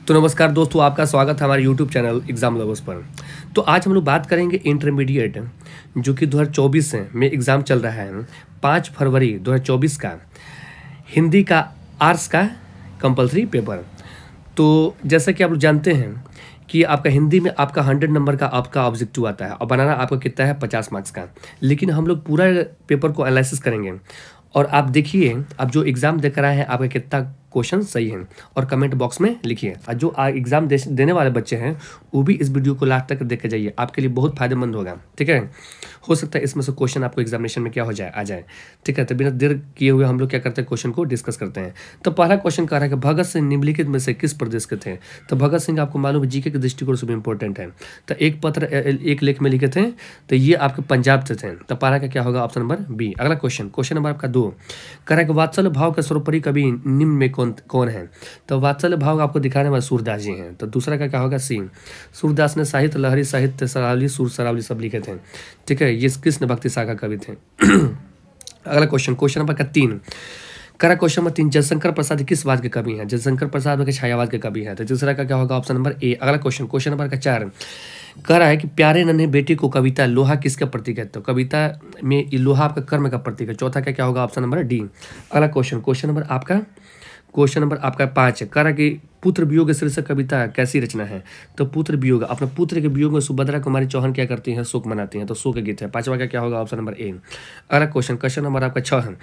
तो नमस्कार दोस्तों, आपका स्वागत है हमारे यूट्यूब चैनल एग्ज़ाम लवर्स पर। तो आज हम लोग बात करेंगे इंटरमीडिएट जो कि 2024 में एग्ज़ाम चल रहा है 5 फरवरी 2024 का हिंदी का आर्ट्स का कंपलसरी पेपर। तो जैसा कि आप लोग जानते हैं कि आपका हिंदी में आपका 100 नंबर का आपका ऑब्जेक्टिव आता है और बनाना आपका कितना है 50 मार्क्स का। लेकिन हम लोग पूरा पेपर को एनालिसिस करेंगे और आप देखिए आप जो एग्ज़ाम देकर आए हैं आपका कितना क्वेश्चन सही है और कमेंट बॉक्स में लिखिए। और जो एग्ज़ाम देने वाले बच्चे हैं वो भी इस वीडियो को लास्ट तक देख के जाइए, आपके लिए बहुत फायदेमंद होगा। ठीक है, हो सकता है इसमें से क्वेश्चन आपको एग्जामिनेशन में क्या हो जाए आ जाए। ठीक है, तो बिना देर किए हुए हम लोग क्या करते हैं क्वेश्चन को डिस्कस करते हैं। तो पहला क्वेश्चन कह रहा है कि भगत सिंह निम्नलिखित में से किस प्रदेश के थे। तो भगत सिंह आपको मालूम है जीके के दृष्टिकोण से भी इंपॉर्टेंट है। तो एक पत्र एक लेख में लिखे थे, तो ये आपके पंजाब से थे। तो पहला का क्या होगा ऑप्शन नंबर बी। अगला क्वेश्चन नंबर आपका 2 कह रहा है कि वात्सल्य भाव के सर्वोपरि कवि निम्न में कौन है। तो वात्सल्य भाव आपको दिखाने वाले सूरदास जी हैं। तो दूसरा का क्या होगा सी। सूरदास ने साहित्य लहरी, साहित्य सरावली, सुर सरावली सब लिखे थे। ठीक है, ये कृष्ण भक्ति शाखा कवि थे। अगला क्वेश्चन नंबर का 3 करा क्वेश्चन नंबर 3 जयशंकर प्रसाद किस वाद के कवि हैं। जयशंकर प्रसाद के छायावाद के कवि हैं। तो तीसरा का क्या होगा ऑप्शन नंबर ए। अगला क्वेश्चन नंबर का 4 कह रहा है कि प्यारे नन्हे बेटी को कविता लोहा किसका प्रतीक है। तो कविता में लोहा आपका कर्म का प्रतीक है। चौथा का क्या होगा ऑप्शन नंबर डी। अगला क्वेश्चन नंबर आपका 5 कह रहा कि पुत्र वियोग शीर्षक कविता कैसी रचना है। तो पुत्र वियोग, अपने पुत्र के वियोग में सुभद्रा कुमारी चौहान क्या करती हैं, शोक मनाती हैं। तो शोक गीत है। 5वां का क्या होगा ऑप्शन नंबर ए। अगला क्वेश्चन नंबर आपका 6 है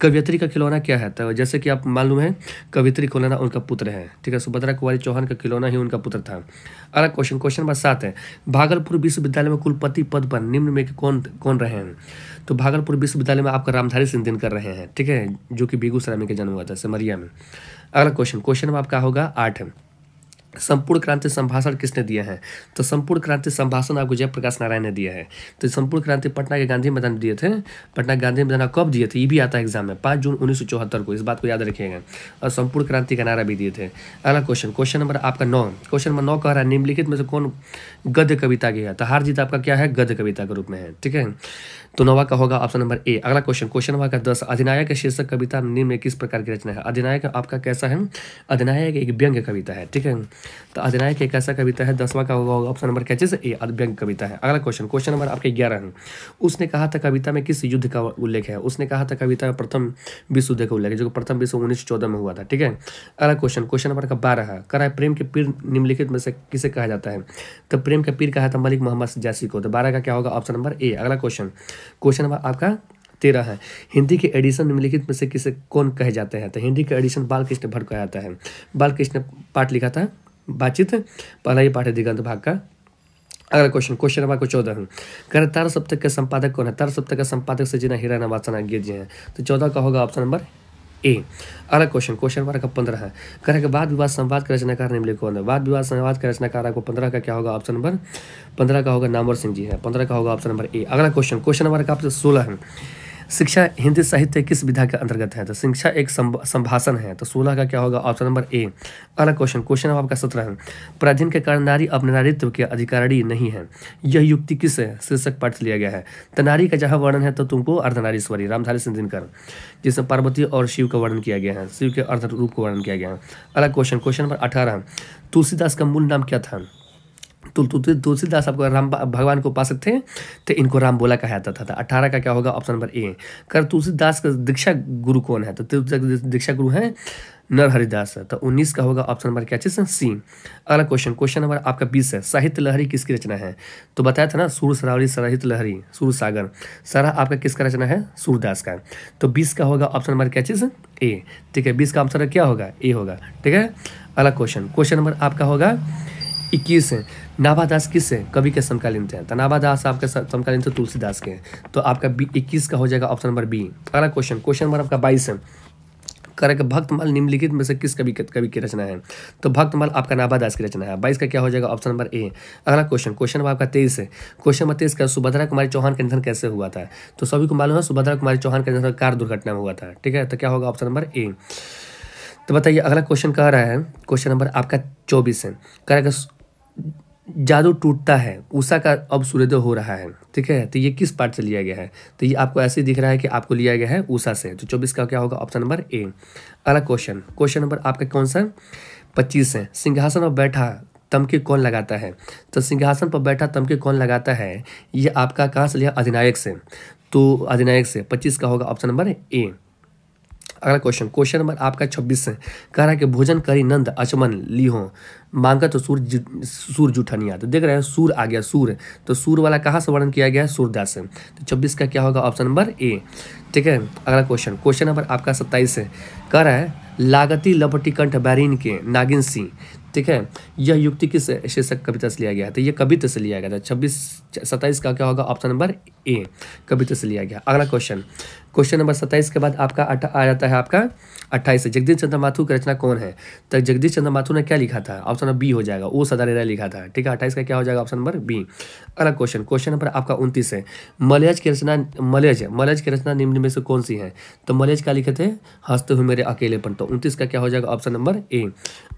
कवियत्री का खिलौना क्या है। तो जैसे कि आप मालूम है कवियत्री खिलौना उनका पुत्र है। ठीक है, सुभद्रा कुमारी चौहान का खिलौना ही उनका पुत्र था। अगला क्वेश्चन नंबर 7 है भागलपुर विश्वविद्यालय में कुलपति पद पर निम्न में कौन रहे हैं। तो भागलपुर विश्वविद्यालय में आपका रामधारी सिंह दिनकर रहे हैं। ठीक है, जो कि बेगूसराय में जन्म हुआ था, सिमरिया में। अगला क्वेश्चन में आपका होगा 8 है संपूर्ण क्रांति संभाषण किसने दिया है। तो संपूर्ण क्रांति संभाषण आपको जयप्रकाश नारायण ने दिया है। तो संपूर्ण क्रांति पटना के गांधी मैदान दिए थे। पटना गांधी मैदान कब दिए थे, ये भी आता है एग्जाम में 5 जून 1974 को, इस बात को याद रखिएगा। और संपूर्ण क्रांति का नारा भी दिए थे। अगला क्वेश्चन नंबर आपका 9 कह रहा है निम्नलिखित में से कौन गद्य कविता की है। तो हार जीत आपका क्या है गद्य कविता के रूप में है। ठीक है, तो 9वां का होगा ऑप्शन नंबर ए। अगला क्वेश्चन नंबर का 10 अधिनायक शीर्षक कविता निम्न में किस प्रकार की रचना है। अधिनायक आपका कैसा है, अधिनायक एक व्यंग्य कविता है। ठीक है, तो अधिनायक एक ऐसा कविता है। 10वां का होगा ऑप्शन नंबर क्या चीज ए, व्यंग्य कविता है। अगला क्वेश्चन नंबर आपके 11 है उसने कहा था कविता में किस युद्ध का उल्लेख है। उसने कहा था कविता में प्रथम विश्व युद्ध का उल्लेख है, जो प्रथम विश्व 1914 में हुआ था। ठीक है, अगला क्वेश्चन नंबर का 12 है कह रहा है प्रेम के पीर निम्नलिखित में से किसे कहा जाता है। तो प्रेम का पीर कहा था मलिक मोहम्मद जैसी को। तो 12 का क्या होगा ऑप्शन नंबर ए। अगला क्वेश्चन नंबर आपका 13 है हिंदी के एडिशन निम्नलिखित में से किसे कौन कहे जाते हैं। तो हिंदी का एडिशन बालकृष्ण भट्ट कहा जाता है। बालकृष्ण पाठ लिखा था बातचीत, पहला ही पाठ है दिगंत भाग का। अगला क्वेश्चन नंबर को 14 है कह रहे तार सप्तक के संपादक कौन है। तार सप्तक का संपादक से जिना हीरा नवासना गिर जी हैं। तो 14 का होगा ऑप्शन नंबर ए। अगला क्वेश्चन नंबर का 15 है कह रहे वाद विवाद संवाद का रचनाकार निम्नलिखित कौन है। वाद विवाद संवाद का रचनाकार आपको 15 का क्या होगा ऑप्शन नंबर 15 का होगा नामवर सिंह जी है। 15 का होगा ऑप्शन नंबर ए। अगला क्वेश्चन नंबर का आपसे 16 है शिक्षा हिंदी साहित्य किस विधा के अंतर्गत है। तो शिक्षा एक संभाषण है। तो 16 का क्या होगा ऑप्शन नंबर ए। अगला क्वेश्चन आपका 17 है पराधीन के कारण नारी अपने नारित्व के अधिकारी नहीं है, यह युक्ति किस है शीर्षक पाठ लिया गया है। तो नारी का जहाँ वर्णन है तो तुमको अर्धनारीश्वरी रामधारी सिंह दिनकर, जिसमें पार्वती और शिव का वर्णन किया गया है, शिव के अर्ध रूप का वर्णन किया गया है। अगला क्वेश्चन नंबर 18 तुलसीदास का मूल नाम क्या था। तुलसीदास आपको राम भगवान को उपासक थे तो इनको राम बोला कहा जाता था। 18 का क्या होगा ऑप्शन नंबर ए। कर तुलसीदास का दीक्षा गुरु कौन है। तो दीक्षा गुरु है नर हरिदास। तो 19 का होगा ऑप्शन नंबर क्या चीज सी। अगला क्वेश्चन नंबर आपका 20 है साहित्य लहरी किसकी रचना है। तो बताया था ना सुर सरावली साहित्य लहरी सुर सागर सारा आपका किसका रचना है सूरदास का। तो 20 का होगा ऑप्शन नंबर क्या चीज ए। ठीक है, 20 का आंसर क्या होगा ए होगा। ठीक है, अगला क्वेश्चन नंबर आपका होगा 21 है नाभादास किस है कवि के समकालीन थे। तो नाभादास आपके समकालीन थे तुलसीदास के। तो आपका 21 का हो जाएगा ऑप्शन नंबर बी। अगला क्वेश्चन नंबर आपका 22 है कह रहे भक्तमाल निम्नलिखित में से किस कवि की रचना है। तो भक्तमाल आपका नाभादास की रचना है। 22 का क्या हो जाएगा ऑप्शन नंबर ए। अगला क्वेश्चन नंबर आपका 23 है क्वेश्चन नंबर 23 का सुभद्रा कुमारी चौहान का निधन कैसे हुआ था। तो सभी को मालूम है सुभद्रा कुमारी चौहान का निधन कार दुर्घटना में हुआ था। ठीक है, तो क्या होगा ऑप्शन नंबर ए। तो बताइए अगला क्वेश्चन कह रहा है क्वेश्चन नंबर आपका 24 है कह रहा है जादू टूटता है उषा का अब सूर्योदय हो रहा है। ठीक है, तो ये किस पार्ट से लिया गया है। तो ये आपको ऐसे दिख रहा है कि आपको लिया गया है उषा से। तो 24 का क्या होगा ऑप्शन नंबर ए। अगला क्वेश्चन नंबर आपका कौन सा 25 है, सिंहासन पर बैठा तमके कौन लगाता है। तो सिंहासन पर बैठा तमके कौन लगाता है, ये आपका कहाँ से लिया, अधिनायक से। तो अधिनायक से 25 का होगा ऑप्शन नंबर ए। अगला क्वेश्चन नंबर आपका 26 है, कह रहा है कि भोजन करी नंद अचमन ली हो, मांगा तो सूर जूठनिया। तो देख रहे हैं सूर आ गया, सूर, तो सूर वाला कहाँ से वर्णन किया गया है, सूरदास से। तो 26 का क्या होगा, ऑप्शन नंबर ए। ठीक है, अगला क्वेश्चन नंबर आपका 27 है, कह रहा है लागती लपटी कंठ बैरीन के नागिन सी। ठीक है, यह युक्ति किस शीर्षक कविता से लिया गया है, तो ये कविता से लिया गया था। 27 का क्या होगा, ऑप्शन नंबर ए, कविता से लिया गया। अगला क्वेश्चन नंबर 27 के बाद आपका आ जाता है आपका 28 जगदीश चंद्र माथुर की रचना कौन है। तो जगदीश चंद्र माथुर ने क्या लिखा था, ऑप्शन नंबर बी हो जाएगा, ओ सदारेरा लिखा था। ठीक है, 28 का क्या हो जाएगा, ऑप्शन नंबर बी। अगला क्वेश्चन नंबर आपका 29 है, मलयज की रचना निम्न में से कौन सी है। तो मलयज क्या लिखे थे, हंसते हुए मेरे अकेलेपन। तो 29 का क्या हो जाएगा, ऑप्शन नंबर ए।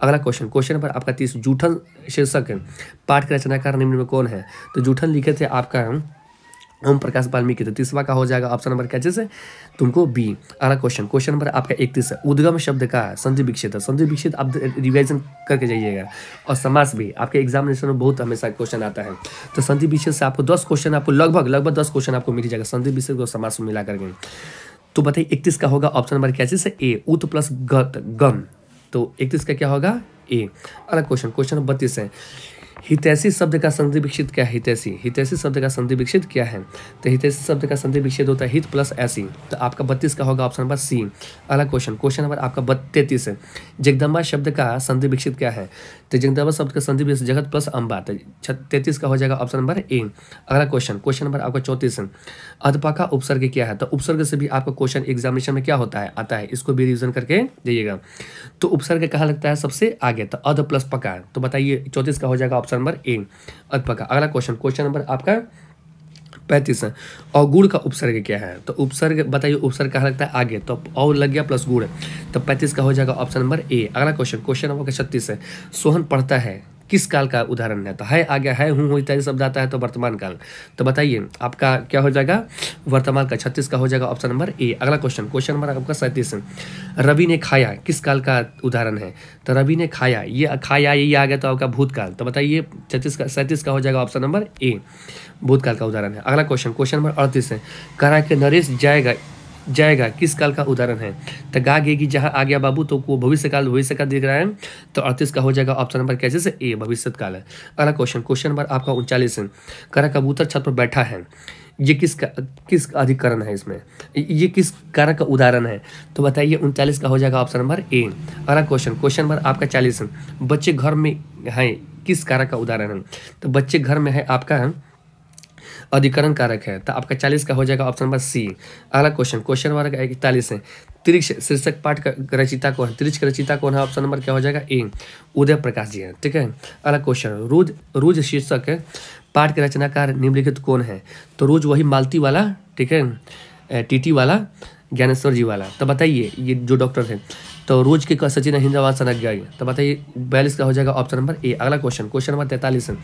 अगला क्वेश्चन नंबर आपका 30, जूठन शीर्षक पाठ के रचनाकार निम्न में कौन है। तो जूठन लिखे थे आपका ओम प्रकाश वाल्मीकि। तो 30वां का हो जाएगा ऑप्शन नंबर क्या से तुमको बी। अगला क्वेश्चन नंबर आपका 31 है, उद्गम शब्द का संधि विक्षेप। संधि विक्षेप आप रिवाइजन करके जाइएगा, और समास भी आपके एग्जामिनेशन में बहुत हमेशा क्वेश्चन आता है। तो संधि विक्षेप से आपको 10 क्वेश्चन, आपको लगभग 10 क्वेश्चन आपको मिल जाएगा संधि विक्षेप को समास में मिला करके। तो बताइए 31 का होगा ऑप्शन नंबर क्या से ए, उत प्लस गम। तो 31 का क्या होगा, ए। अगला क्वेश्चन नंबर 32 है, हितैषी शब्द का संधि विक्षेप क्या है। हितैषी शब्द का संधि विक्षेप क्या है। तो हितैषी शब्द का संधि विक्षेप होता है हित प्लस ऐसी। तो आपका 32 का होगा ऑप्शन नंबर सी। अगला क्वेश्चन नंबर आपका 33 है, जगदम्बा शब्द का संधि विक्षेप क्या है। तो जगदम्बा शब्द का संधि विक्षेप जगत प्लस अम्बा। तो 33 का हो जाएगा ऑप्शन नंबर ए। अगला क्वेश्चन नंबर आपका 34 है, अधपका उपसर्ग क्या है। तो उपसर्ग से भी आपका क्वेश्चन एग्जामिनेशन में क्या होता है, आता है, इसको भी रिविजन करके जाइएगा। तो उपसर्ग कहाँ लगता है, सबसे आगे। तो अध प्लस पका। तो बताइए 34 का हो जाएगा ऑप्शन नंबर ए, अधपका। अगला क्वेश्चन नंबर आपका 35 है, और गुड़ का उपसर्ग क्या है। तो उपसर्ग बताइए, उपसर्ग कहाँ लगता है, आगे। तो और लग गया प्लस गुड़। तो 35 का हो जाएगा ऑप्शन नंबर ए। अगला क्वेश्चन नंबर 36 है, सोहन पढ़ता है किस काल का उदाहरण है। तो है आ गया, है हूँ इत्यादि शब्द आता है, तो वर्तमान काल। तो बताइए आपका क्या हो जाएगा, वर्तमान का। 36 का हो जाएगा ऑप्शन नंबर ए। अगला क्वेश्चन नंबर आपका 37 है, रवि ने खाया किस काल का उदाहरण है। तो रवि ने खाया, ये खाया ये आ गया तो आपका भूतकाल। तो बताइए 37 का हो जाएगा ऑप्शन नंबर ए, भूतकाल का उदाहरण है। अगला क्वेश्चन नंबर 38 है, कह रहा है कि नरेश जाएगा किस काल का उदाहरण है। तो गागेगी जहाँ आ गया बाबू, तो वो भविष्य का दिख रहा है। तो 38 का हो जाएगा ऑप्शन नंबर कैसे से ए, भविष्य काल है। अगला क्वेश्चन नंबर आपका 39 है, कह रहा कबूतर छत पर बैठा है, ये किस अधिकरण है, इसमें ये किस कारक का उदाहरण है। तो बताइए 39 का हो जाएगा ऑप्शन नंबर ए। अगला क्वेश्चन नंबर आपका 40 है, बच्चे घर में हैं किस कारक का उदाहरण है। तो बच्चे घर में है आपका अधिकरण कारक है। तो आपका 40 का हो जाएगा ऑप्शन नंबर सी। अगला क्वेश्चन नंबर 41 है, त्रिक्ष शीर्षक पाठ का रचिता कौन है। त्रिक्ष का रचिता कौन है, ऑप्शन नंबर क्या हो जाएगा ए, उदय प्रकाश जी है। ठीक है, अगला क्वेश्चन, रोज शीर्षक पाठ के रचनाकार निम्नलिखित कौन है। तो रोज वही मालती वाला, ठीक है, टीटी वाला, ज्ञानेश्वर जी वाला। तो बताइए ये जो डॉक्टर है। तो रोज के सचिन हिंदवाद सनज्ञा। तो बताइए 42 का हो जाएगा ऑप्शन नंबर ए। अगला क्वेश्चन नंबर 43 है,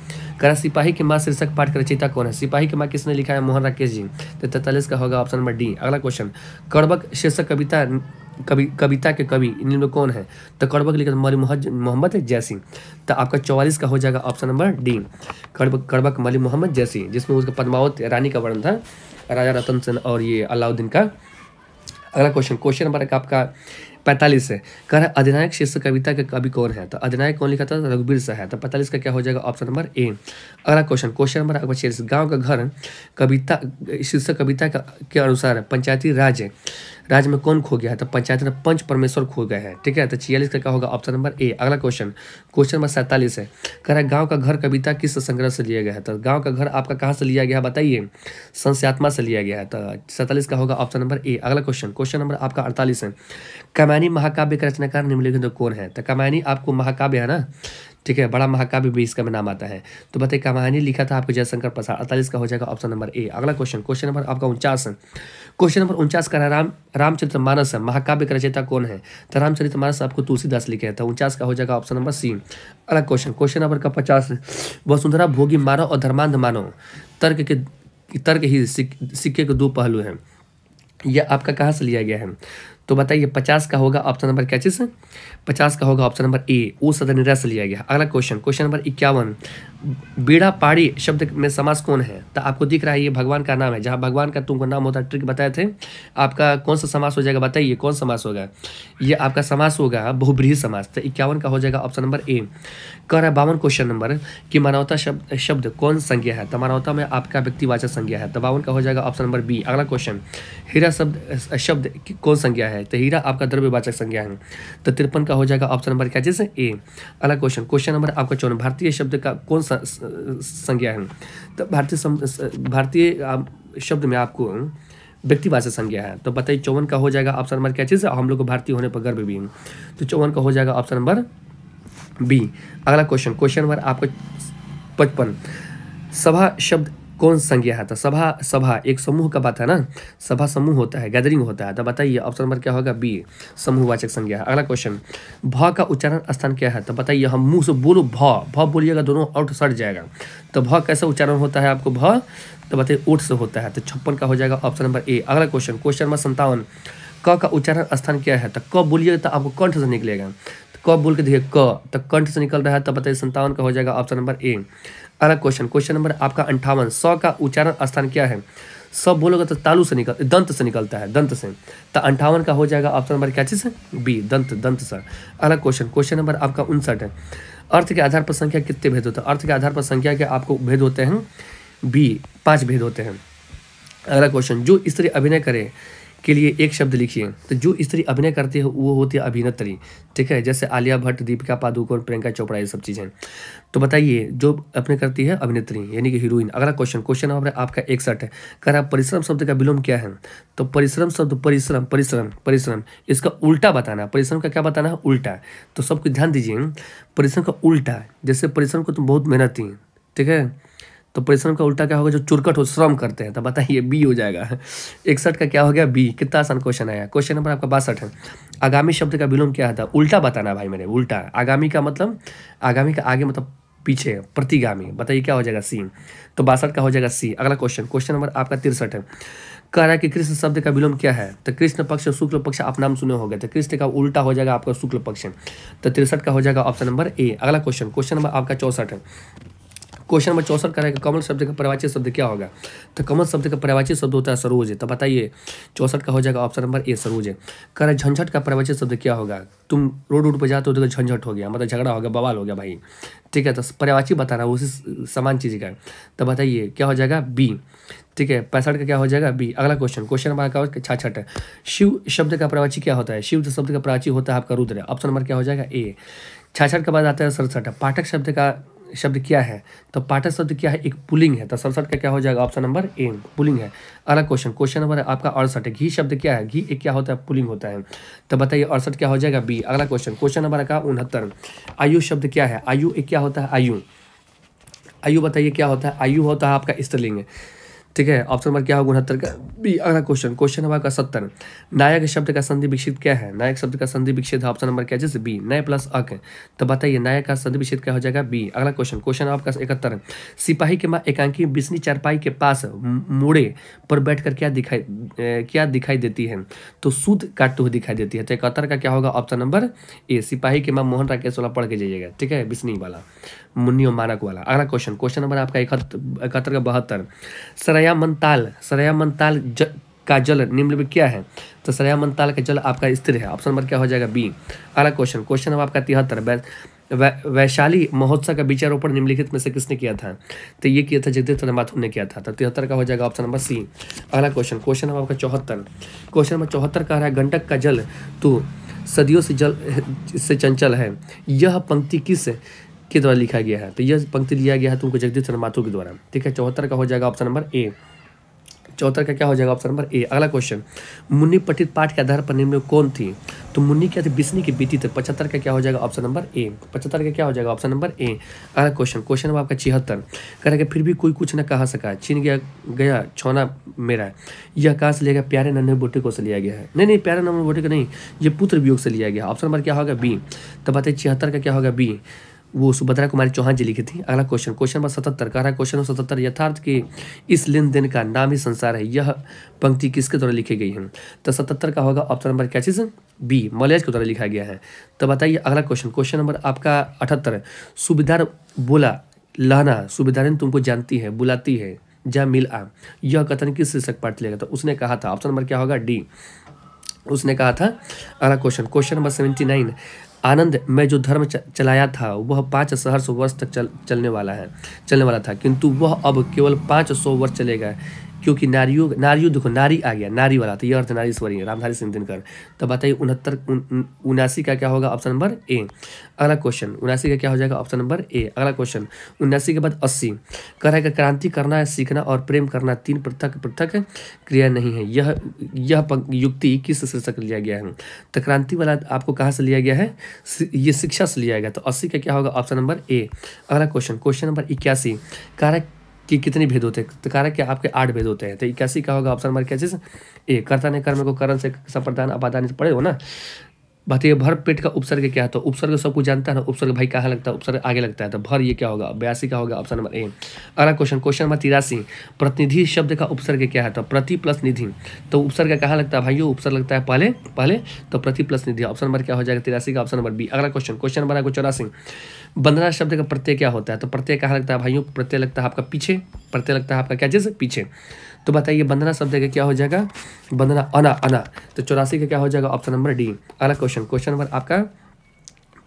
करा सिपाही की माँ शीर्षक पाठ का रचयिता कौन है। सिपाही की माँ किसने लिखा है, मोहन राकेश जी। तो 43 का होगा ऑप्शन नंबर डी। अगला क्वेश्चन, कड़बक शीर्षक कविता के कवि इनमें में कौन है। तो कड़बक लिखा मौली मोहम्मद जैसी। तो आपका 44 का हो जाएगा ऑप्शन नंबर डी, कड़बक मौली मोहम्मद जैसी, जिसमें उसका पद्मावत रानी का वर्णन था, राजा रतन सेन और ये अलाउद्दीन का। अगला क्वेश्चन नंबर आपका 45 है, कह रहा है अधिनायक शीर्षक कविता के कवि कौन है। तो अधिनायक कौन लिखा था, रघुवीर शाह है। तो 45 का क्या हो जाएगा ऑप्शन नंबर ए। अगला क्वेश्चन नंबर आपका 46, गाँव का घर कविता शीर्षक कविता के अनुसार पंचायती राज में कौन खो गया है। तो पंचायत में पंच परमेश्वर खो गए हैं। ठीक है, तो 46 का क्या होगा ऑप्शन नंबर ए। अगला क्वेश्चन नंबर 47 है, कह रहा है गाँव का घर कविता किस संग्रह से लिया गया है। तो गाँव का घर आपका कहाँ से लिया गया है, बताइए, संस्यात्मा से लिया गया है। तो 47 का होगा ऑप्शन नंबर ए। अगला क्वेश्चन नंबर आपका 48 है, कामायनी महाकाव्य का रचनाकार निम्नलिखित कौन है। तो कामायनी आपको महाकाव्य है ना, ठीक है, बड़ा महाकाव्य भी इसका में नाम आता है। तो बताइए कहानी लिखा था आपको जयशंकर प्रसाद। 48 का हो जाएगा ऑप्शन नंबर ए। अगला क्वेश्चन नंबर आपका 49 है, क्वेश्चन नंबर 49 का रामचरितमानस महाकाव्य का रचयिता कौन है। तो रामचरितमानस आपको तुलसीदास लिखे हैं। तो 49 का हो जाएगा ऑप्शन नंबर सी। अगला क्वेश्चन नंबर का 50 है, वसुंधरा भोगी मानव और धर्मांध मानव, तर्क ही सिक्के के दो पहलू हैं। यह आपका कहाँ से लिया गया है। तो बताइए 50 का होगा ऑप्शन नंबर क्या चीज़? 50 का होगा ऑप्शन नंबर ए, ओ सदन निरस से लिया गया। अगला क्वेश्चन, क्वेश्चन नंबर 51, बीड़ा पाड़ी शब्द में समास कौन है? तो आपको दिख रहा है ये भगवान का नाम है, जहाँ भगवान का तुमको नाम होता है, ट्रिक बताए थे। आपका कौन सा समास हो जाएगा बताइए, कौन समास होगा? ये आपका समास होगा बहुब्रीहि समास। तो 51 का हो जाएगा ऑप्शन नंबर ए। कह रहा है 52 क्वेश्चन नंबर कि मानवता शब्द कौन संज्ञा है? तो मानवता में आपका व्यक्तिवाचक संज्ञा है। तो 52 का हो जाएगा ऑप्शन नंबर बी। अगला क्वेश्चन, हीरा शब्द कौन संज्ञा है? तो हीरा आपका द्रव्यवाचक संज्ञा है। तो 53 का हो जाएगा ऑप्शन नंबर क्या चीज़? ए। अगला क्वेश्चन, क्वेश्चन नंबर आपका 54, भारतीय शब्द का कौन सा संज्ञा है? तो भारतीय शब्द में आपको व्यक्तिवाचक संज्ञा है। तो बताइए 54 का हो जाएगा ऑप्शन नंबर क्या चीज़? हम लोग को भारतीय होने पर गर्व भी है। तो 54 का हो जाएगा ऑप्शन नंबर बी। अगला क्वेश्चन, क्वेश्चन नंबर आपका 55, सभा शब्द कौन संज्ञा है? तो सभा एक समूह का बात है ना, सभा समूह होता है, गैदरिंग होता है। तो बताइए ऑप्शन नंबर क्या होगा? बी, समूहवाचक संज्ञा है। अगला क्वेश्चन, भ का उच्चारण स्थान क्या है? तो बताइए, हम मुंह से बोलो भ बोलिएगा दोनों आउट सट जाएगा। तो भ कैसा उच्चारण होता है आपको? भ तो बताइए ओठ से होता है। तो 56 का हो जाएगा ऑप्शन नंबर ए। अगला क्वेश्चन, क्वेश्चन नंबर 57, क का उच्चारण स्थान क्या है? तो क बोलिएगा तो आपको कंठ से निकलेगा। क बोल के देखिए क, तो कंठ से निकल रहा है। तो बताइए 57 का हो जाएगा ऑप्शन नंबर ए। अगला क्वेश्चन, क्वेश्चन नंबर आपका 58, स का उच्चारण स्थान क्या है? स बोलोगे तो तालू से दंत से निकलता है, दंत से। तो 58 का हो जाएगा ऑप्शन नंबर क्या चीज़ है? बी, दंत से। अगला क्वेश्चन, क्वेश्चन नंबर आपका 59 है, अर्थ के आधार पर संख्या कितने भेद होते हैं? अर्थ के आधार पर संख्या के आपको भेद होते हैं बी, 5 भेद होते हैं। अगला क्वेश्चन, जो स्त्री अभिनय करे के लिए एक शब्द लिखिए। तो जो स्त्री अभिनय करती है वो होती है अभिनेत्री, ठीक है, जैसे आलिया भट्ट, दीपिका पादुकोण, प्रियंका चोपड़ा, ये सब चीज़ें। तो बताइए जो अभिनय करती है अभिनेत्री यानी कि हीरोइन। अगला क्वेश्चन, क्वेश्चन नंबर आपका 61 है, कह रहा परिश्रम शब्द का विलोम क्या है? तो परिश्रम शब्द परिश्रम इसका उल्टा बताना है। परिश्रम का क्या बताना है? उल्टा। तो सब कुछ ध्यान दीजिए, परिश्रम का उल्टा, जैसे परिश्रम को तुम बहुत मेहनत थी, ठीक है, तो परिश्रम का उल्टा क्या होगा? जो चुरकट हो, श्रम करते हैं। तो बताइए बी हो जाएगा। 61 का क्या हो गया? बी। कितना आसान क्वेश्चन आया। क्वेश्चन नंबर आपका 62 है, आगामी शब्द का विलोम क्या था? उल्टा बताना भाई मेरे, उल्टा। आगामी का मतलब, आगामी का आगे मतलब पीछे, प्रतिगामी। बताइए क्या हो जाएगा? सी। तो 62 का हो जाएगा सी। अगला क्वेश्चन, क्वेश्चन नंबर आपका 63 है, कह रहा है कि कृष्ण शब्द का विलोम क्या है? तो कृष्ण पक्ष, शुक्ल पक्ष, आप नाम सुने होंगे। तो कृष्ण का उल्टा हो जाएगा आपका शुक्ल पक्ष। तो 63 का हो जाएगा ऑप्शन नंबर ए। अगला क्वेश्चन, क्वेश्चन नंबर आपका 64 है, क्वेश्चन नंबर 64 कह रहा है कि कमल शब्द का पर्यायवाची शब्द क्या होगा? तो कमल शब्द का पर्यायवाची शब्द होता है सरोज। तो बताइए 64 का हो जाएगा ऑप्शन नंबर ए, सरोज। कह रहा है झंझट का पर्यायवाची शब्द क्या होगा? तुम रोड पर जाते हो तो झंझट हो गया, मतलब झगड़ा हो गया, बवाल हो गया भाई, ठीक है। तो पर्यायवाची बताना उसी समान चीज़ का। तो बताइए क्या हो जाएगा? बी, ठीक है। 65 का क्या हो जाएगा? बी। अगला क्वेश्चन, क्वेश्चन नंबर का 66 है, शिव शब्द का पर्यायवाची क्या होता है? शिव शब्द का पर्यायवाची होता है आपका रुद्र। ऑप्शन नंबर क्या हो जाएगा? ए। 66 के बाद आता है 67, पाठक शब्द का शब्द क्या है? तो पाठक शब्द क्या है? एक पुलिंग है। तो 67 का क्या हो जाएगा? ऑप्शन नंबर ए, पुलिंग है। अगला क्वेश्चन, क्वेश्चन नंबर आपका 68 है, घी शब्द क्या है? घी एक क्या होता है? पुलिंग होता है। तो बताइए 68 क्या हो जाएगा? बी। अगला क्वेश्चन, क्वेश्चन नंबर का 69, आयु शब्द क्या है? आयु एक क्या होता है? आयु। आयु बताइए क्या होता है? आयु होता है आपका स्त्रीलिंग, ठीक है। ऑप्शन नंबर क्या होगा? 69 का बी। अगला क्वेश्चन, क्वेश्चन नंबर का 70, नायक शब्द का संधि विच्छेद क्या है? नायक शब्द का संधि विच्छेद है ऑप्शन नंबर क्या? जैसे बी, नय प्लस अक। तो बताइए नायक का संधि विच्छेद क्या हो जाएगा? बी। अगला क्वेश्चन, क्वेश्चन आपका 71, सिपाही के माँ एकांकी बिस्नी चारपाई के पास मोड़े पर बैठकर क्या दिखाई देती है? तो सूद काटते हुए दिखाई देती है। तो 71 का क्या होगा? ऑप्शन नंबर ए, सिपाही के माँ मोहन राकेश वाला पढ़ के जाइएगा, ठीक है, बिस्नी वाला, मुन्नी और मानक वाला। अगला क्वेश्चन, क्वेश्चन नंबर आपका 71 का 72, सरयामन ताल का जल निम्नलिखित क्या है? तो सरयामन ताल का जल आपका स्थिर है। ऑप्शन नंबर क्या हो जाएगा? बी। अगला क्वेश्चन, क्वेश्चन नंबर आपका 73, वैशाली महोत्सव का बीजारोपण निम्नलिखित में से किसने किया था? तो ये किया था जगदीश चंद्र माथुर ने किया था। तो 73 का हो जाएगा ऑप्शन नंबर सी। अगला क्वेश्चन, क्वेश्चन नंबर आपका 74, क्वेश्चन नंबर 74 कह रहा है गंडक का जल तो सदियों से चंचल है, यह पंक्ति किस के द्वारा लिखा गया है? तो यह पंक्ति लिया गया है तुमको जगदीश चंद्र माथुर के द्वारा, ठीक है। 74 का हो जाएगा ऑप्शन नंबर ए। 74 का क्या हो जाएगा? Option number A. अगला क्वेश्चन, मुन्नी पठित पाठ के आधार पर निम्न कौन थी? तो मुन्नी क्या थी? बिस्नी की बेटी थी। 75 का क्या हो जाएगा? Option number A. 75 का क्या हो जाएगा? Option number A. अगला क्वेश्चन, क्वेश्चन नंबर आपका 76, करेगा फिर भी कोई कुछ न कहा सका, छीन गया छौना मेरा, यह कहाँ से लिया गया? प्यारे नन्हे बोटे को से लिया गया है। नहीं, प्यारे नन्हे बोटे को नहीं, ये पुत्र वियोग से लिया गया। ऑप्शन नंबर क्या होगा? बी। तो बताइए 76 का क्या होगा? बी, वो सुभद्रा कुमारी चौहान जी लिखी थी। अगला क्वेश्चन नंबर 77 कह रहा है, क्वेश्चन नंबर 77, यथार्थ के इस लेन देन का नाम ही संसार है, यह पंक्ति किसके द्वारा लिखी गई है? तो 77 का होगा ऑप्शन नंबर क्या चीज़? बी, मलयाज के द्वारा लिखा गया है। तो बताइए अगला क्वेश्चन नंबर आपका 78, सूबेदार बोला लहना सूबेदारन तुमको जानती है बुलाती है जा मिल आ, यह कथन किस शीर्षक पाठ लेगा? तो उसने कहा था, ऑप्शन नंबर क्या होगा? डी, उसने कहा था। अगला क्वेश्चन नंबर 79, आनंद में जो धर्म चलाया था वह 500 वर्ष तक चलने वाला था, किंतु वह अब केवल 500 वर्ष चलेगा, क्योंकि नारियों देखो नारी आ गया, नारी वाला, तो यह अर्थ नारीश्वरी है, रामधारी सिंह दिनकर। तो बताइए 79 का क्या होगा? Option number A. अगला क्वेश्चन 79 का क्या हो जाएगा? Option number A. अगला क्वेश्चन 79 के बाद 80 कह रहा है कि क्रांति करना है, सीखना और प्रेम करना 3 पृथक क्रिया नहीं है, यह युक्ति किस शीर्षक लिया गया है? तो क्रांति वाला आपको कहाँ से लिया गया है? ये शिक्षा से लिया गया। तो 80 का क्या होगा? Option number A. अगला क्वेश्चन नंबर 81 कह रहा है कि कितने भेद होते हैं? तो कह रहा है कि आपके 8 भेद होते हैं। तो 81 का होगा ऑप्शन नंबर क्या चीज़? ए, कर्ता ने कर्म को करण से संप्रदान अपादान पढ़े हो ना। बात ये भर पेट का उपसर्ग क्या है? तो उपसर्ग सब कुछ जानता है ना, उपसर्ग भाई कहाँ लगता है? उपसर्ग आगे लगता है, तो भर ये क्या होगा? 82 का होगा ऑप्शन नंबर ए। अगला क्वेश्चन नंबर 83 प्रतिनिधि शब्द का उपसर्ग क्या है? तो प्रति प्लस निधि। तो उपसर्ग कहाँ लगता है भाइयों? उपसर्ग लगता है पहले, तो प्रति प्लस निधि। ऑप्शन नंबर क्या हो जाएगा? 83 का ऑप्शन नंबर बी। अगला क्वेश्चन नंबर आपको 84 वंदना शब्द का प्रत्यय क्या होता है? तो प्रत्यय कहाँ लगता है भाइयों? प्रत्यय लगता है आपका पीछे, प्रत्यय लगता है आपका क्या चीज़? पीछे। तो बताइए वंदना शब्द का क्या हो जाएगा? वंदना अना। तो 84 का क्या हो जाएगा? Option number D. अगला क्वेश्चन नंबर आपका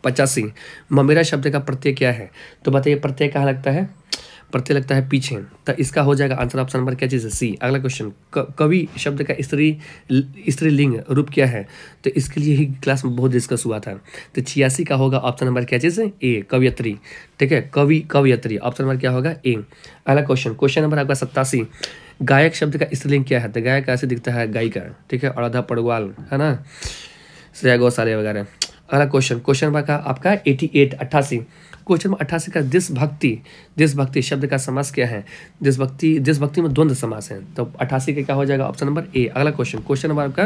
85 ममेरा शब्द का प्रत्यय क्या है? तो बताइए प्रत्यय कहाँ लगता है? प्रत्यय लगता है पीछे, तो इसका हो जाएगा आंसर ऑप्शन नंबर क्या चीज़ है? सी। अगला क्वेश्चन कवि शब्द का स्त्रीलिंग रूप क्या है? तो इसके लिए ही क्लास में बहुत डिस्कस हुआ था। तो 86 का होगा ऑप्शन नंबर क्या चीज़ है? ए, कवयत्री। ठीक है, कवयत्री। ऑप्शन नंबर क्या होगा? ए। अगला क्वेश्चन नंबर आपका 87 गायक शब्द का स्त्रीलिंग क्या है? तो गायक ऐसे दिखता है गायिका। ठीक है, अराधा पड़वाल है ना, श्रेया घोषाल वगैरह। अगला क्वेश्चन नंबर का आपका 88 क्वेश्चन नंबर 88 का देशभक्ति शब्द का समास क्या है? देशभक्ति में द्वंद्व समास है, तो 88 का क्या हो जाएगा? Option number A. अगला क्वेश्चन नंबर आपका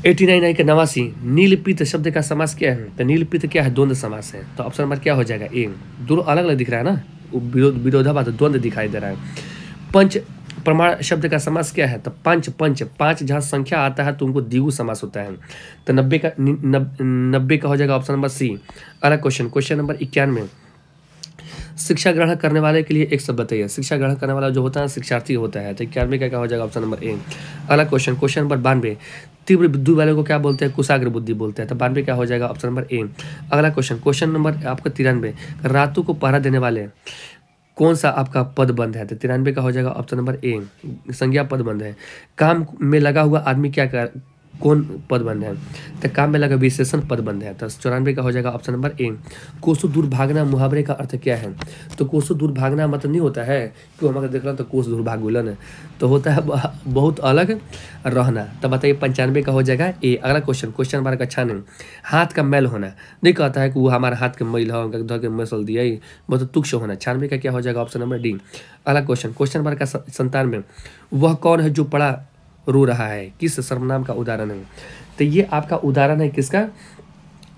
89 का 89 नीलपीत शब्द का समास क्या है? तो नीलपीत क्या है? द्वंद्व समास है, तो ऑप्शन नंबर क्या हो जाएगा? ए। दोनों अलग अलग दिख रहा है ना, विरोधाभास द्वंद्व दिखाई दे रहा है। पंच प्रमाण शब्द का समास क्या है? तो पांच जहाँ संख्या आता है तो उनको द्विगु समास होता है, तो 90 का हो जाएगा ऑप्शन नंबर सी। अगला क्वेश्चन नंबर 91 शिक्षा ग्रहण करने वाले के लिए एक शब्द बताइए। शिक्षा ग्रहण करने वाला जो होता है शिक्षार्थी होता है, तो 91 का क्या हो जाएगा? Option number A. अगला क्वेश्चन नंबर 92 तीव्र बुद्धि वाले को क्या बोलते हैं? कुशाग्र बुद्धि बोलते हैं, तो 92 क्या हो जाएगा? Option number A. अगला क्वेश्चन नंबर आपका 93 रातों को पहरा देने वाले कौन सा आपका पद बंद है? तो 93 का हो जाएगा ऑप्शन नंबर ए, संज्ञा पद बंद है। काम में लगा हुआ आदमी कौन पद बंद है? तो काम में लगा विशेषण पद बंद है, तो 94 का हो जाएगा ऑप्शन नंबर ए। कोसों दूर भागना मुहावरे का अर्थ क्या है? तो कोसों दूर भागना मतलब नहीं होता है कि हम अगर देख रहे हैं तो कोस दूर भाग गुलन है, तो होता है बहुत अलग रहना। तो बताइए 95 का हो जाएगा ए। अगला क्वेश्चन नंबर का 96 हाथ का मैल होना नहीं कहता है कि वो हमारा हाथ के मैल हो धो के मसल दिया ही मतलब तुक्ष होना। 96 का क्या हो जाएगा? Option number D. अगला क्वेश्चन नंबर का 97 वह कौन है जो पड़ा रो रहा है? किस सर्वनाम का उदाहरण है? तो ये आपका उदाहरण है किसका?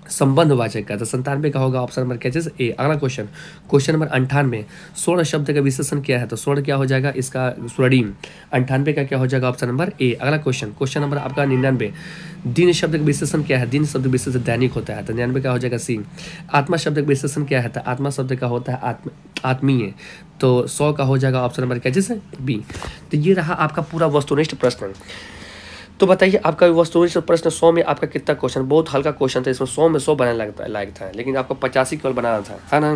संबंधवाचक का। तो 97 का होगा ऑप्शन नंबर क्या चीज? ए। अगला क्वेश्चन नंबर 98 स्वर्ण शब्द का विशेषण क्या है? तो स्वर्ण क्या हो जाएगा? इसका स्वर्णिम। 98 का क्या हो जाएगा? Option number A. अगला क्वेश्चन नंबर आपका 99 दिन शब्द का विशेषण क्या है? दिन शब्द विशेषण दैनिक होता है, तो 99 का हो जाएगा सी। आत्मा शब्द का विशेषण क्या है? तो आत्मा शब्द का होता है आत्मीय, तो 100 का हो जाएगा ऑप्शन नंबर क्या चीज? बी। तो ये रहा आपका पूरा वस्तुनिष्ठ प्रश्न। तो बताइए आपका वस्तुनिष्ठ प्रश्न 100 में आपका कितना क्वेश्चन? बहुत हल्का क्वेश्चन था, इसमें 100 में 100 बनाने लायक था, लेकिन आपको 85 केवल बनाना था, है ना।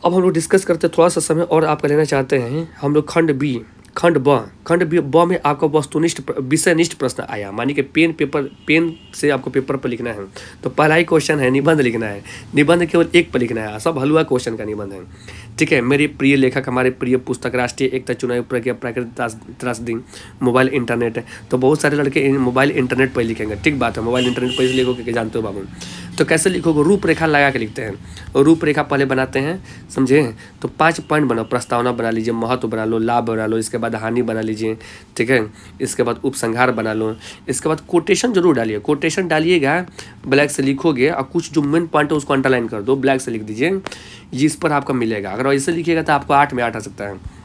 अब हम लोग डिस्कस करते थोड़ा सा समय और आपका लेना चाहते हैं हम लोग खंड ब में आपका वस्तुनिष्ठ विषयनिष्ठ प्रश्न आया, मानी कि पेन से आपको पेपर पर लिखना है। तो पहला ही क्वेश्चन है निबंध लिखना है, निबंध केवल एक पर लिखना है, सब हलवा क्वेश्चन का निबंध है। ठीक है, मेरे प्रिय लेखक, हमारे प्रिय पुस्तक राष्ट्रीय एकता चुनावी प्रक्रिया प्राकृतिक त्रासदी मोबाइल इंटरनेट है। तो बहुत सारे लड़के मोबाइल इंटरनेट पर लिखेंगे, ठीक बात है, मोबाइल इंटरनेट पर इसलिए लिखोगे कि जानते हो बाबू। तो कैसे लिखोगे, रूपरेखा लगा के लिखते हैं। रूपरेखा पहले बनाते हैं, समझे। तो 5 पॉइंट बनाओ, प्रस्तावना बना लीजिए, महत्व बना लो, लाभ बना लो, इसके बाद हानि बना लीजिए, ठीक है। इसके बाद उपसंहार बना लो, इसके बाद कोटेशन जरूर डालिए। कोटेशन डालिएगा, ब्लैक से लिखोगे और कुछ जो मेन पॉइंट है उसको अंडरलाइन कर दो, ब्लैक से लिख दीजिए, इस पर आपका मिलेगा। अगर ऐसे लिखिएगा तो आपको 8 में 8 आ सकता है।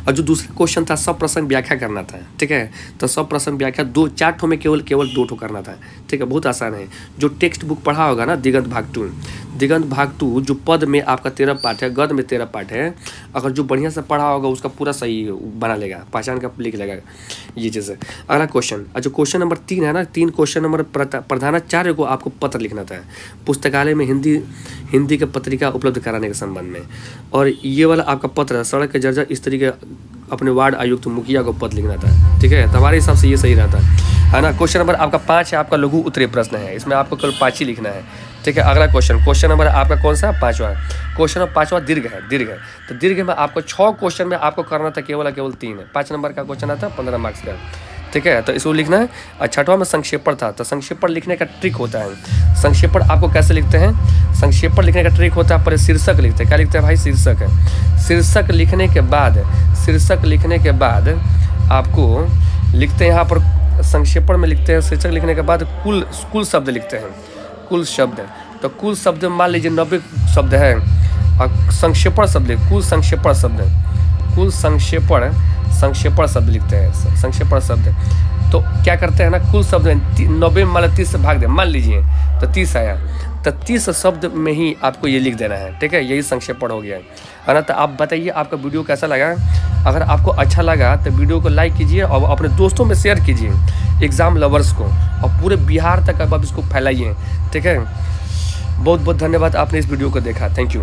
और जो दूसरा क्वेश्चन था सप्रश्न व्याख्या करना था, ठीक है। तो सप्रश्न व्याख्या 4 ठो में केवल 2 ठो करना था, ठीक है। बहुत आसान है। जो टेक्स्ट बुक पढ़ा होगा ना, दिगंत भाग 2, दिगंत भाग 2 जो पद में आपका 13 पाठ है, गद में 13 पाठ है, अगर जो बढ़िया से पढ़ा होगा उसका पूरा सही बना लेगा, पहचान का लिख लेगा ये चीज़ है। अगला क्वेश्चन, जो क्वेश्चन नंबर 3 है ना, 3 क्वेश्चन नंबर प्रधानाचार्य को आपको पत्र लिखना था पुस्तकालय में हिंदी के पत्रिका उपलब्ध कराने के संबंध में। और ये वाला आपका पत्र है, सड़क के जर्जर स्त्री के अपने वार्ड आयुक्त मुखिया को पत्र लिखना था, ठीक है। तो हमारे हिसाब से ये सही रहता है ना। क्वेश्चन नंबर आपका 5 है, आपका लघु उत्तरीय प्रश्न है, इसमें आपको केवल 5 ही लिखना है, ठीक है। अगला क्वेश्चन नंबर आपका कौन सा, 5वां क्वेश्चन। नंबर 5वां दीर्घ है। तो दीर्घ में आपको 6 क्वेश्चन में आपको करना था केवल 3 है। 5 नंबर का क्वेश्चन आता है 15 मार्क्स का, ठीक है। तो इसको लिखना है। और 6वां में संक्षेपण था। तो संक्षेपण लिखने का ट्रिक होता है। संक्षेपण आपको कैसे लिखते हैं, संक्षेपण लिखने का ट्रिक होता है, पहले शीर्षक लिखते हैं। क्या लिखते हैं भाई, शीर्षक है। शीर्षक लिखने के बाद आपको लिखते हैं यहाँ पर, संक्षेपण में लिखते हैं, शीर्षक लिखने के बाद कुल शब्द लिखते हैं, कुल शब्द। तो कुल शब्द मान लीजिए 90 शब्द है, और संक्षेपण शब्द, कुल संक्षेपण शब्द लिखते हैं, संक्षेपण शब्द। तो क्या करते हैं ना, कुल शब्द 90 में मान 30 से भाग दे, मान लीजिए तो 30 आया, तो 30 शब्द में ही आपको ये लिख देना है, ठीक है। यही संक्षेपण हो गया है ना। तो आप बताइए आपका वीडियो कैसा लगा। अगर आपको अच्छा लगा तो वीडियो को लाइक कीजिए और अपने दोस्तों में शेयर कीजिए, एग्ज़ाम लवर्स को, और पूरे बिहार तक आप इसको फैलाइए, ठीक है। बहुत बहुत धन्यवाद, आपने इस वीडियो को देखा। Thank you.